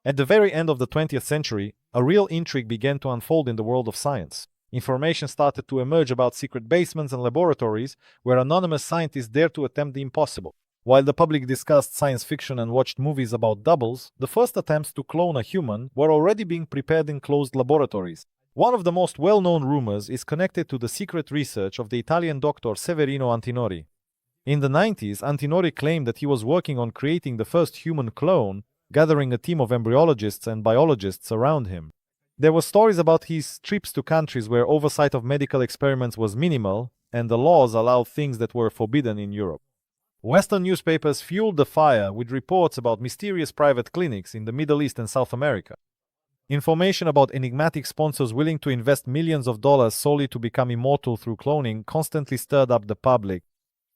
At the very end of the 20th century, a real intrigue began to unfold in the world of science. Information started to emerge about secret basements and laboratories where anonymous scientists dared to attempt the impossible. While the public discussed science fiction and watched movies about doubles, the first attempts to clone a human were already being prepared in closed laboratories. One of the most well-known rumors is connected to the secret research of the Italian doctor Severino Antinori. In the 90s, Antinori claimed that he was working on creating the first human clone, gathering a team of embryologists and biologists around him. There were stories about his trips to countries where oversight of medical experiments was minimal, and the laws allowed things that were forbidden in Europe. Western newspapers fueled the fire with reports about mysterious private clinics in the Middle East and South America. Information about enigmatic sponsors willing to invest millions of dollars solely to become immortal through cloning constantly stirred up the public.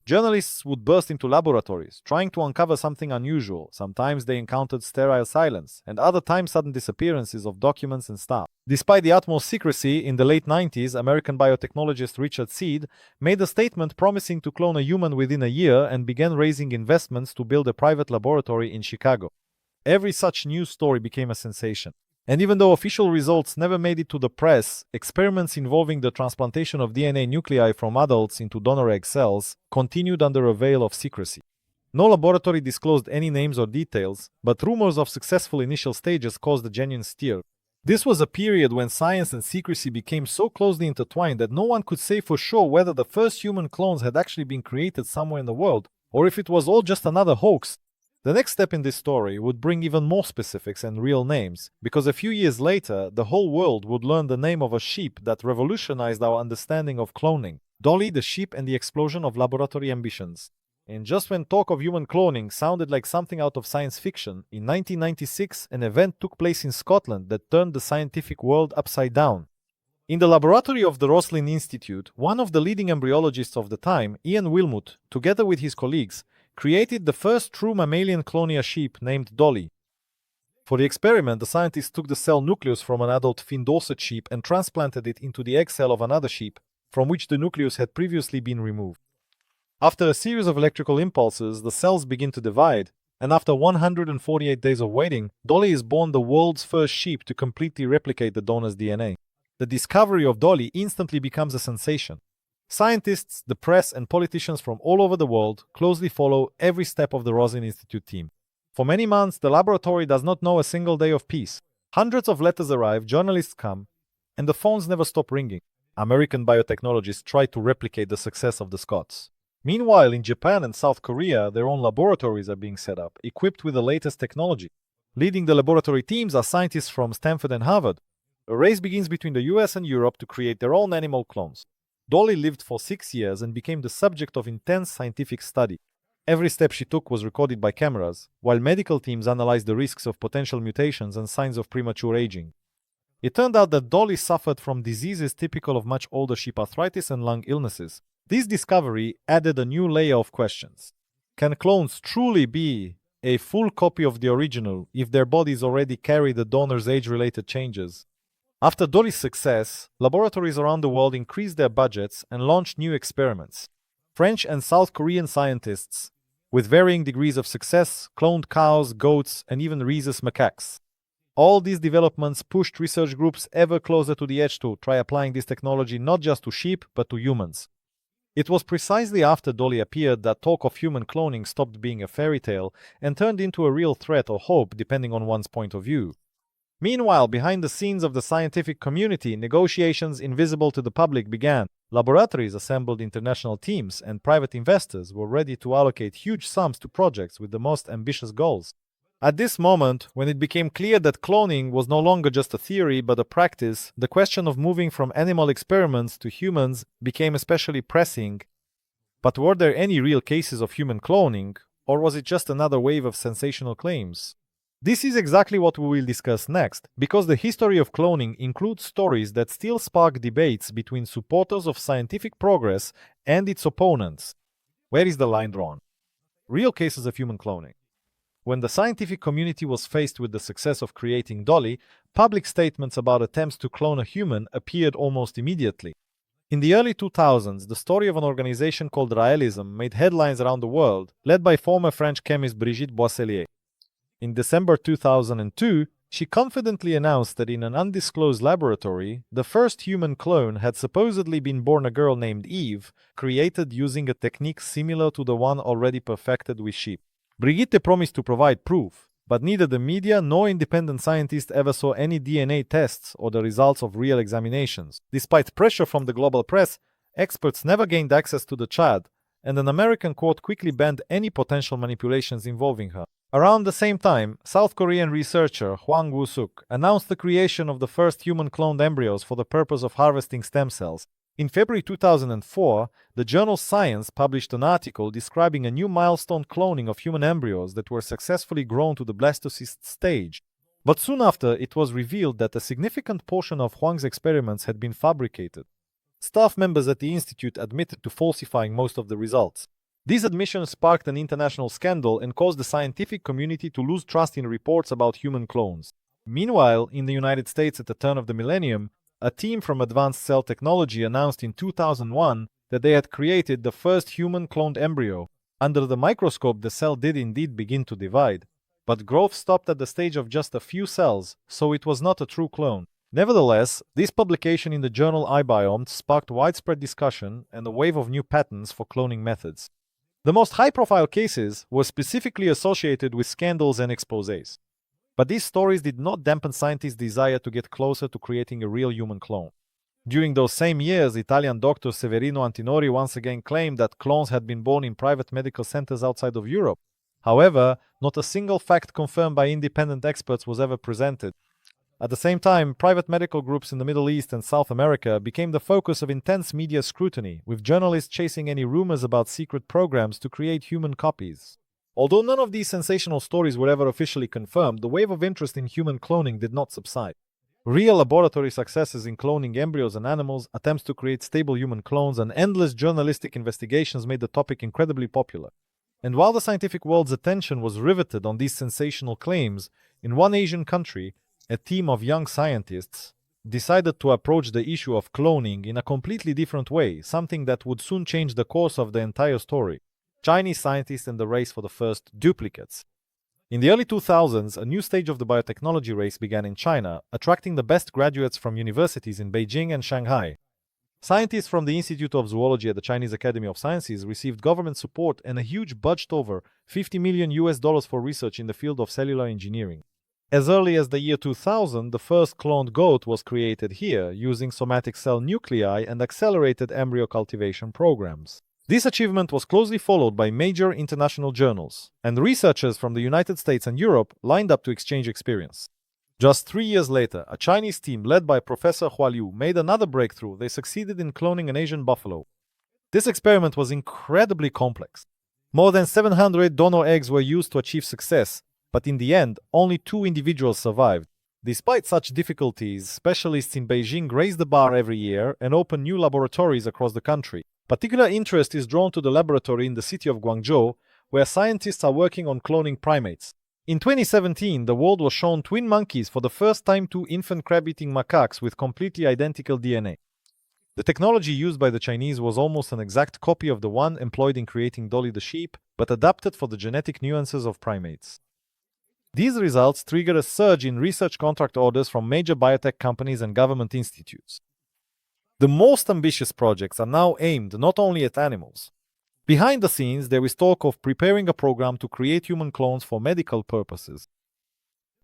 Journalists would burst into laboratories, trying to uncover something unusual. Sometimes they encountered sterile silence, and other times sudden disappearances of documents and staff. Despite the utmost secrecy, in the late 90s, American biotechnologist Richard Seed made a statement promising to clone a human within a year and began raising investments to build a private laboratory in Chicago. Every such news story became a sensation. And even though official results never made it to the press, experiments involving the transplantation of DNA nuclei from adults into donor egg cells continued under a veil of secrecy. No laboratory disclosed any names or details, but rumors of successful initial stages caused a genuine stir. This was a period when science and secrecy became so closely intertwined that no one could say for sure whether the first human clones had actually been created somewhere in the world, or if it was all just another hoax. The next step in this story would bring even more specifics and real names, because a few years later, the whole world would learn the name of a sheep that revolutionized our understanding of cloning: Dolly the sheep and the explosion of laboratory ambitions. And just when talk of human cloning sounded like something out of science fiction, in 1996 an event took place in Scotland that turned the scientific world upside down. In the laboratory of the Roslin Institute, one of the leading embryologists of the time, Ian Wilmut, together with his colleagues, created the first true mammalian clonia sheep named Dolly. For the experiment, the scientists took the cell nucleus from an adult fin-dorsate sheep and transplanted it into the egg cell of another sheep, from which the nucleus had previously been removed. After a series of electrical impulses, the cells begin to divide, and after 148 days of waiting, Dolly is born the world's first sheep to completely replicate the donor's DNA. The discovery of Dolly instantly becomes a sensation. Scientists, the press, and politicians from all over the world closely follow every step of the Roslin Institute team. For many months, the laboratory does not know a single day of peace. Hundreds of letters arrive, journalists come, and the phones never stop ringing. American biotechnologists try to replicate the success of the Scots. Meanwhile, in Japan and South Korea, their own laboratories are being set up, equipped with the latest technology. Leading the laboratory teams are scientists from Stanford and Harvard. A race begins between the US and Europe to create their own animal clones. Dolly lived for 6 years and became the subject of intense scientific study. Every step she took was recorded by cameras, while medical teams analyzed the risks of potential mutations and signs of premature aging. It turned out that Dolly suffered from diseases typical of much older sheep: arthritis and lung illnesses. This discovery added a new layer of questions. Can clones truly be a full copy of the original if their bodies already carry the donor's age-related changes? After Dolly's success, laboratories around the world increased their budgets and launched new experiments. French and South Korean scientists, with varying degrees of success, cloned cows, goats, and even rhesus macaques. All these developments pushed research groups ever closer to the edge to try applying this technology not just to sheep, but to humans. It was precisely after Dolly appeared that talk of human cloning stopped being a fairy tale and turned into a real threat or hope, depending on one's point of view. Meanwhile, behind the scenes of the scientific community, negotiations invisible to the public began. Laboratories assembled international teams, and private investors were ready to allocate huge sums to projects with the most ambitious goals. At this moment, when it became clear that cloning was no longer just a theory but a practice, the question of moving from animal experiments to humans became especially pressing. But were there any real cases of human cloning, or was it just another wave of sensational claims? This is exactly what we will discuss next, because the history of cloning includes stories that still spark debates between supporters of scientific progress and its opponents. Where is the line drawn? Real cases of human cloning. When the scientific community was faced with the success of creating Dolly, public statements about attempts to clone a human appeared almost immediately. In the early 2000s, the story of an organization called Raelism made headlines around the world, led by former French chemist Brigitte Boisselier. In December 2002, She confidently announced that in an undisclosed laboratory, the first human clone had supposedly been born a girl named Eve, created using a technique similar to the one already perfected with sheep. Brigitte promised to provide proof, but neither the media nor independent scientists ever saw any DNA tests or the results of real examinations. Despite pressure from the global press, experts never gained access to the child, and an American court quickly banned any potential manipulations involving her. Around the same time, South Korean researcher Hwang Woo-suk announced the creation of the first human-cloned embryos for the purpose of harvesting stem cells. In February 2004, the journal Science published an article describing a new milestone cloning of human embryos that were successfully grown to the blastocyst stage. But soon after, it was revealed that a significant portion of Hwang's experiments had been fabricated. Staff members at the institute admitted to falsifying most of the results. These admissions sparked an international scandal and caused the scientific community to lose trust in reports about human clones. Meanwhile, in the United States at the turn of the millennium, a team from Advanced Cell Technology announced in 2001 that they had created the first human-cloned embryo. Under the microscope, the cell did indeed begin to divide, but growth stopped at the stage of just a few cells, so it was not a true clone. Nevertheless, this publication in the journal iBiome sparked widespread discussion and a wave of new patents for cloning methods. The most high-profile cases were specifically associated with scandals and exposés. But these stories did not dampen scientists' desire to get closer to creating a real human clone. During those same years, Italian doctor Severino Antinori once again claimed that clones had been born in private medical centers outside of Europe. However, not a single fact confirmed by independent experts was ever presented. At the same time, private medical groups in the Middle East and South America became the focus of intense media scrutiny, with journalists chasing any rumors about secret programs to create human copies. Although none of these sensational stories were ever officially confirmed, the wave of interest in human cloning did not subside. Real laboratory successes in cloning embryos and animals, attempts to create stable human clones, and endless journalistic investigations made the topic incredibly popular. And while the scientific world's attention was riveted on these sensational claims, in one Asian country, a team of young scientists decided to approach the issue of cloning in a completely different way, something that would soon change the course of the entire story. Chinese scientists and the race for the first duplicates. In the early 2000s, a new stage of the biotechnology race began in China, attracting the best graduates from universities in Beijing and Shanghai. Scientists from the Institute of Zoology at the Chinese Academy of Sciences received government support and a huge budget over $50 million for research in the field of cellular engineering. As early as the year 2000, the first cloned goat was created here, using somatic cell nuclei and accelerated embryo cultivation programs. This achievement was closely followed by major international journals, and researchers from the United States and Europe lined up to exchange experience. Just 3 years later, a Chinese team led by Professor Hua Liu made another breakthrough. They succeeded in cloning an Asian buffalo. This experiment was incredibly complex. More than 700 donor eggs were used to achieve success, but in the end, only 2 individuals survived. Despite such difficulties, specialists in Beijing raise the bar every year and open new laboratories across the country. Particular interest is drawn to the laboratory in the city of Guangzhou, where scientists are working on cloning primates. In 2017, the world was shown twin monkeys for the first time, 2 infant crab-eating macaques with completely identical DNA. The technology used by the Chinese was almost an exact copy of the one employed in creating Dolly the sheep, but adapted for the genetic nuances of primates. These results triggered a surge in research contract orders from major biotech companies and government institutes. The most ambitious projects are now aimed not only at animals. Behind the scenes, there is talk of preparing a program to create human clones for medical purposes.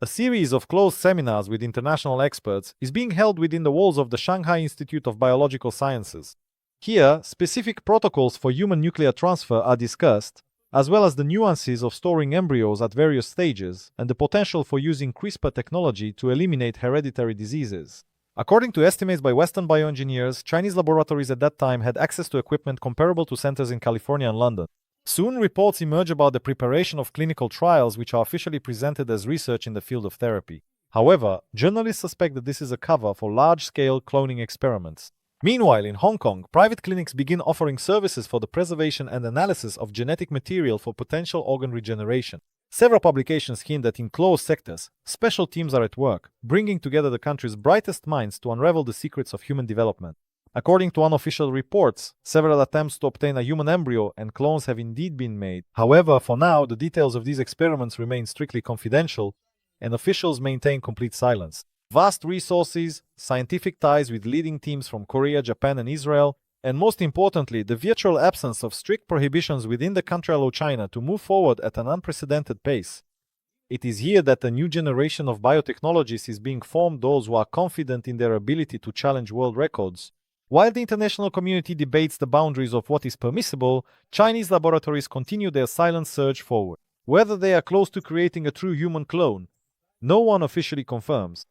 A series of closed seminars with international experts is being held within the walls of the Shanghai Institute of Biological Sciences. Here, specific protocols for human nuclear transfer are discussed, as well as the nuances of storing embryos at various stages and the potential for using CRISPR technology to eliminate hereditary diseases. According to estimates by Western bioengineers, Chinese laboratories at that time had access to equipment comparable to centers in California and London. Soon, reports emerge about the preparation of clinical trials which are officially presented as research in the field of therapy. However, journalists suspect that this is a cover for large-scale cloning experiments. Meanwhile, in Hong Kong, private clinics begin offering services for the preservation and analysis of genetic material for potential organ regeneration. Several publications hint that in closed sectors, special teams are at work, bringing together the country's brightest minds to unravel the secrets of human development. According to unofficial reports, several attempts to obtain a human embryo and clones have indeed been made. However, for now, the details of these experiments remain strictly confidential, and officials maintain complete silence. Vast resources, scientific ties with leading teams from Korea, Japan, and Israel, and most importantly, the virtual absence of strict prohibitions within the country allow China to move forward at an unprecedented pace. It is here that a new generation of biotechnologists is being formed, those who are confident in their ability to challenge world records. While the international community debates the boundaries of what is permissible, Chinese laboratories continue their silent surge forward. Whether they are close to creating a true human clone, no one officially confirms.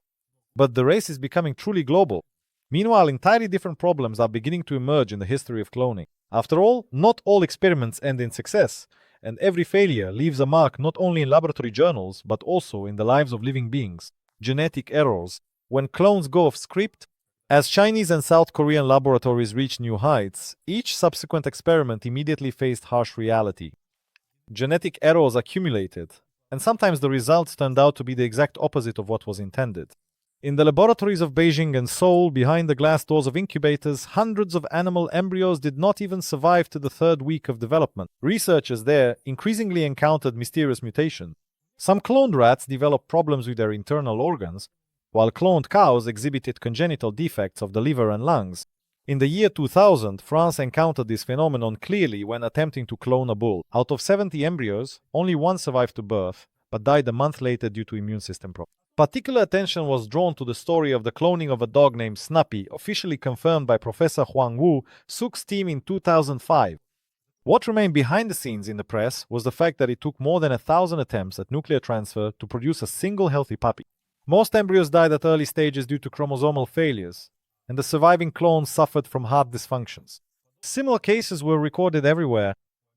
But the race is becoming truly global. Meanwhile, entirely different problems are beginning to emerge in the history of cloning. After all, not all experiments end in success, and every failure leaves a mark not only in laboratory journals, but also in the lives of living beings. Genetic errors. When clones go off script, as Chinese and South Korean laboratories reach new heights, each subsequent experiment immediately faced harsh reality. Genetic errors accumulated, and sometimes the results turned out to be the exact opposite of what was intended. In the laboratories of Beijing and Seoul, behind the glass doors of incubators, hundreds of animal embryos did not even survive to the third week of development. Researchers there increasingly encountered mysterious mutations. Some cloned rats developed problems with their internal organs, while cloned cows exhibited congenital defects of the liver and lungs. In the year 2000, France encountered this phenomenon clearly when attempting to clone a bull. Out of 70 embryos, only one survived to birth, but died a month later due to immune system problems. Particular attention was drawn to the story of the cloning of a dog named Snuppy, officially confirmed by Professor Huang Wu, Suk's team in 2005. What remained behind the scenes in the press was the fact that it took more than 1,000 attempts at nuclear transfer to produce a single healthy puppy. Most embryos died at early stages due to chromosomal failures, and the surviving clones suffered from heart dysfunctions. Similar cases were recorded everywhere.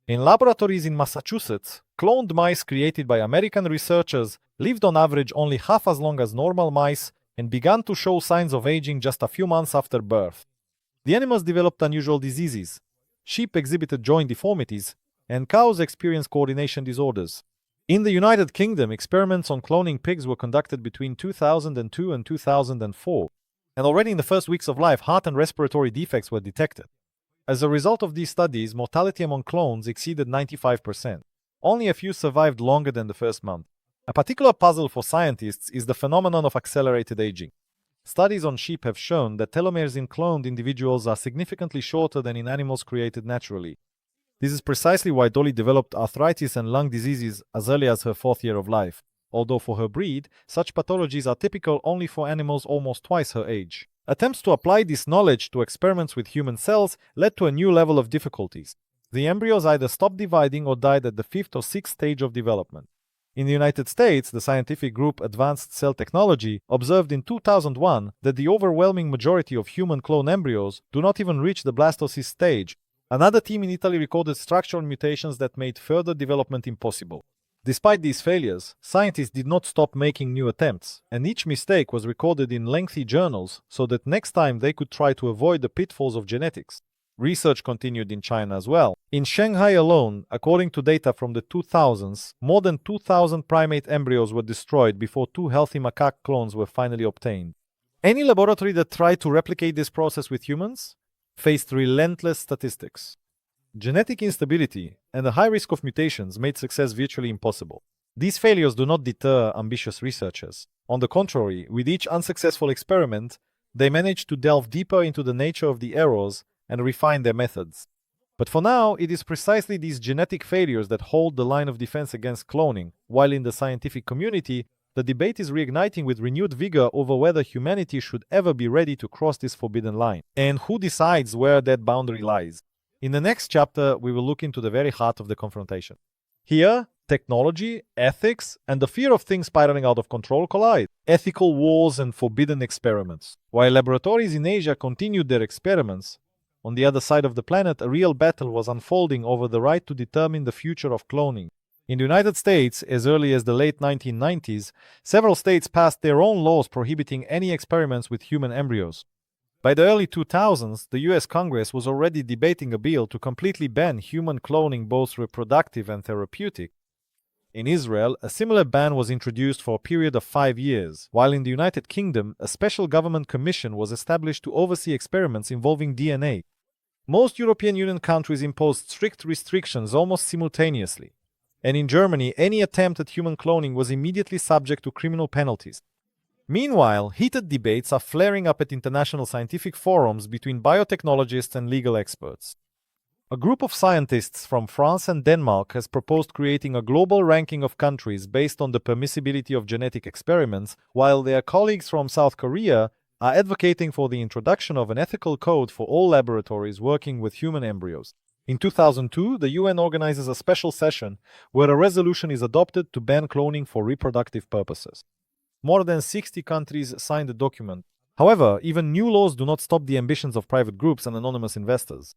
In laboratories in Massachusetts, cloned mice created by American researchers lived on average only half as long as normal mice and began to show signs of aging just a few months after birth. The animals developed unusual diseases. Sheep exhibited joint deformities, and cows experienced coordination disorders. In the United Kingdom, experiments on cloning pigs were conducted between 2002 and 2004, and already in the first weeks of life, heart and respiratory defects were detected. As a result of these studies, mortality among clones exceeded 95%. Only a few survived longer than the first month. A particular puzzle for scientists is the phenomenon of accelerated aging. Studies on sheep have shown that telomeres in cloned individuals are significantly shorter than in animals created naturally. This is precisely why Dolly developed arthritis and lung diseases as early as her 4th year of life, although for her breed, such pathologies are typical only for animals almost twice her age. Attempts to apply this knowledge to experiments with human cells led to a new level of difficulties. The embryos either stopped dividing or died at the 5th or 6th stage of development. In the United States, the scientific group Advanced Cell Technology observed in 2001 that the overwhelming majority of human clone embryos do not even reach the blastocyst stage. Another team in Italy recorded structural mutations that made further development impossible. Despite these failures, scientists did not stop making new attempts, and each mistake was recorded in lengthy journals so that next time they could try to avoid the pitfalls of genetics. Research continued in China as well. In Shanghai alone, according to data from the 2000s, more than 2,000 primate embryos were destroyed before 2 healthy macaque clones were finally obtained. Any laboratory that tried to replicate this process with humans faced relentless statistics. Genetic instability and the high risk of mutations made success virtually impossible. These failures do not deter ambitious researchers. On the contrary, with each unsuccessful experiment, they manage to delve deeper into the nature of the errors and refine their methods. But for now, it is precisely these genetic failures that hold the line of defense against cloning, while in the scientific community, the debate is reigniting with renewed vigor over whether humanity should ever be ready to cross this forbidden line, and who decides where that boundary lies. In the next chapter, we will look into the very heart of the confrontation. Here, technology, ethics, and the fear of things spiraling out of control collide. Ethical wars and forbidden experiments. While laboratories in Asia continued their experiments, on the other side of the planet, a real battle was unfolding over the right to determine the future of cloning. In the United States, as early as the late 1990s, several states passed their own laws prohibiting any experiments with human embryos. By the early 2000s, the US Congress was already debating a bill to completely ban human cloning, both reproductive and therapeutic. In Israel, a similar ban was introduced for a period of 5 years, while in the United Kingdom, a special government commission was established to oversee experiments involving DNA. Most European Union countries imposed strict restrictions almost simultaneously. and in Germany, any attempt at human cloning was immediately subject to criminal penalties. Meanwhile, heated debates are flaring up at international scientific forums between biotechnologists and legal experts. A group of scientists from France and Denmark has proposed creating a global ranking of countries based on the permissibility of genetic experiments, while their colleagues from South Korea are advocating for the introduction of an ethical code for all laboratories working with human embryos. In 2002, the UN organizes a special session where a resolution is adopted to ban cloning for reproductive purposes. More than 60 countries signed the document. However, even new laws do not stop the ambitions of private groups and anonymous investors.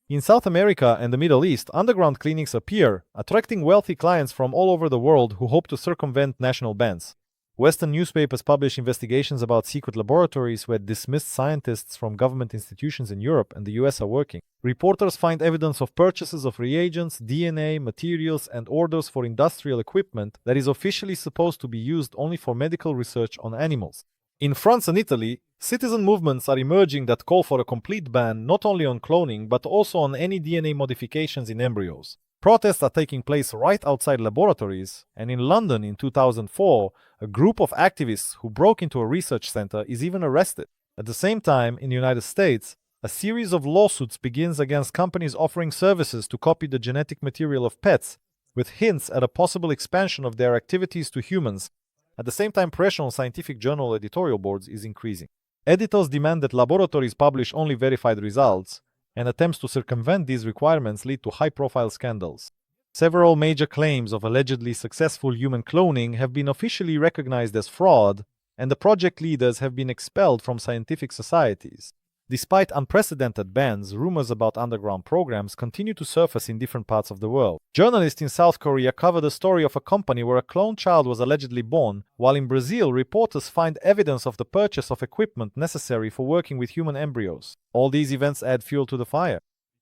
In South America and the Middle East, underground clinics appear, attracting wealthy clients from all over the world who hope to circumvent national bans. Western newspapers publish investigations about secret laboratories where dismissed scientists from government institutions in Europe and the US are working. Reporters find evidence of purchases of reagents, DNA, materials, and orders for industrial equipment that is officially supposed to be used only for medical research on animals. In France and Italy, citizen movements are emerging that call for a complete ban not only on cloning but also on any DNA modifications in embryos. Protests are taking place right outside laboratories, and in London in 2004, a group of activists who broke into a research center is even arrested. At the same time, in the United States, a series of lawsuits begins against companies offering services to copy the genetic material of pets, with hints at a possible expansion of their activities to humans. At the same time, pressure on scientific journal editorial boards is increasing. Editors demand that laboratories publish only verified results, and attempts to circumvent these requirements lead to high-profile scandals. Several major claims of allegedly successful human cloning have been officially recognized as fraud, and the project leaders have been expelled from scientific societies. Despite unprecedented bans, rumors about underground programs continue to surface in different parts of the world. Journalists in South Korea cover the story of a company where a cloned child was allegedly born, while in Brazil, reporters find evidence of the purchase of equipment necessary for working with human embryos. All these events add fuel to the fire.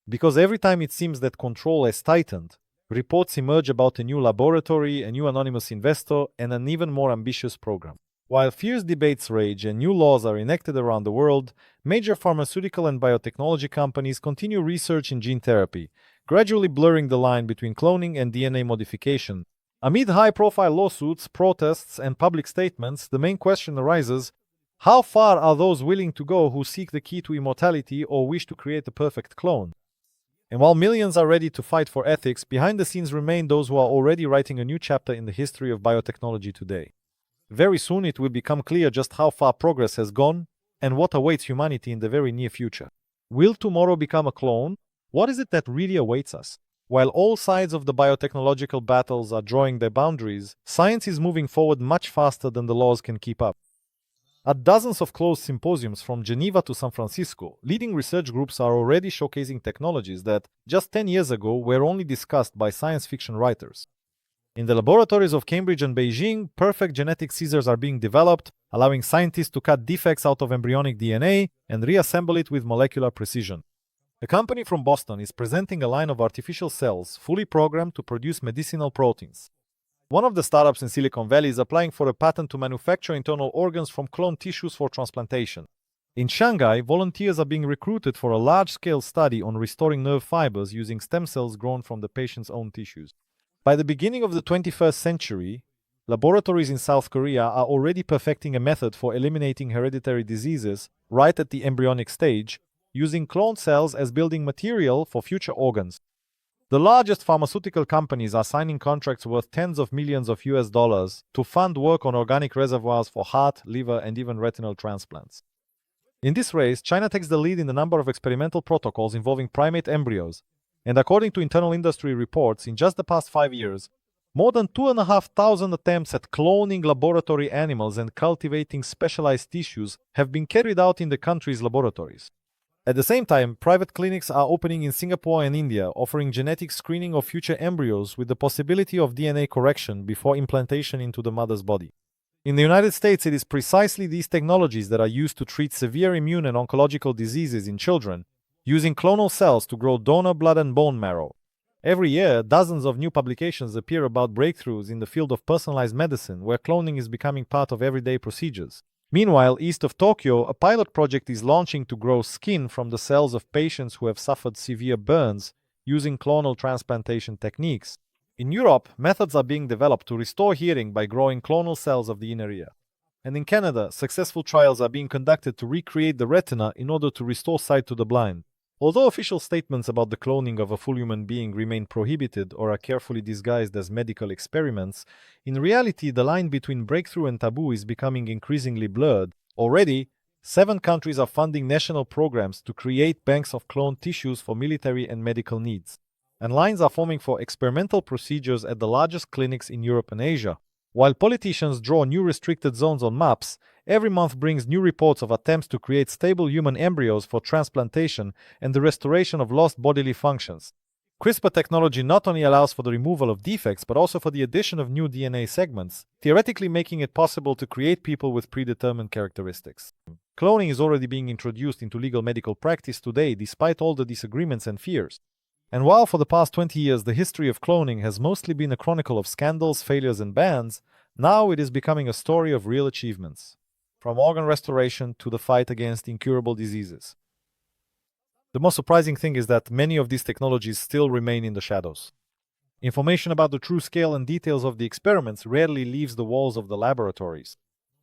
Because every time it seems that control has tightened, reports emerge about a new laboratory, a new anonymous investor, and an even more ambitious program. While fierce debates rage and new laws are enacted around the world, major pharmaceutical and biotechnology companies continue research in gene therapy, gradually blurring the line between cloning and DNA modification. Amid high-profile lawsuits, protests, and public statements, the main question arises: how far are those willing to go who seek the key to immortality or wish to create a perfect clone? And while millions are ready to fight for ethics, behind the scenes remain those who are already writing a new chapter in the history of biotechnology today. Very soon it will become clear just how far progress has gone and what awaits humanity in the very near future. Will tomorrow become a clone? What is it that really awaits us? While all sides of the biotechnological battles are drawing their boundaries, science is moving forward much faster than the laws can keep up. At dozens of closed symposiums from Geneva to San Francisco, leading research groups are already showcasing technologies that, just 10 years ago, were only discussed by science fiction writers. In the laboratories of Cambridge and Beijing, perfect genetic scissors are being developed, allowing scientists to cut defects out of embryonic DNA and reassemble it with molecular precision. A company from Boston is presenting a line of artificial cells fully programmed to produce medicinal proteins. One of the startups in Silicon Valley is applying for a patent to manufacture internal organs from cloned tissues for transplantation. In Shanghai, volunteers are being recruited for a large-scale study on restoring nerve fibers using stem cells grown from the patient's own tissues. By the beginning of the 21st century, laboratories in South Korea are already perfecting a method for eliminating hereditary diseases right at the embryonic stage, using cloned cells as building material for future organs. The largest pharmaceutical companies are signing contracts worth tens of millions of US dollars to fund work on organic reservoirs for heart, liver, and even retinal transplants. In this race, China takes the lead in the number of experimental protocols involving primate embryos, and according to internal industry reports, in just the past 5 years, more than 2,500 attempts at cloning laboratory animals and cultivating specialized tissues have been carried out in the country's laboratories. At the same time, private clinics are opening in Singapore and India, offering genetic screening of future embryos with the possibility of DNA correction before implantation into the mother's body. In the United States, it is precisely these technologies that are used to treat severe immune and oncological diseases in children, using clonal cells to grow donor blood and bone marrow. Every year, dozens of new publications appear about breakthroughs in the field of personalized medicine, where cloning is becoming part of everyday procedures. Meanwhile, east of Tokyo, a pilot project is launching to grow skin from the cells of patients who have suffered severe burns using clonal transplantation techniques. In Europe, methods are being developed to restore hearing by growing clonal cells of the inner ear. And in Canada, successful trials are being conducted to recreate the retina in order to restore sight to the blind. Although official statements about the cloning of a full human being remain prohibited or are carefully disguised as medical experiments, in reality the line between breakthrough and taboo is becoming increasingly blurred. Already, 7 countries are funding national programs to create banks of cloned tissues for military and medical needs. And lines are forming for experimental procedures at the largest clinics in Europe and Asia. While politicians draw new restricted zones on maps, every month brings new reports of attempts to create stable human embryos for transplantation and the restoration of lost bodily functions. CRISPR technology not only allows for the removal of defects, but also for the addition of new DNA segments, theoretically making it possible to create people with predetermined characteristics. Cloning is already being introduced into legal medical practice today, despite all the disagreements and fears. And while for the past 20 years the history of cloning has mostly been a chronicle of scandals, failures, and bans, now it is becoming a story of real achievements, from organ restoration to the fight against incurable diseases. The most surprising thing is that many of these technologies still remain in the shadows. Information about the true scale and details of the experiments rarely leaves the walls of the laboratories.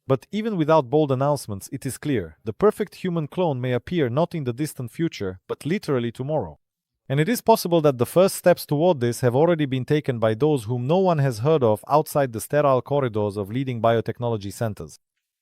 But even without bold announcements, it is clear the perfect human clone may appear not in the distant future, but literally tomorrow. And it is possible that the first steps toward this have already been taken by those whom no one has heard of outside the sterile corridors of leading biotechnology centers.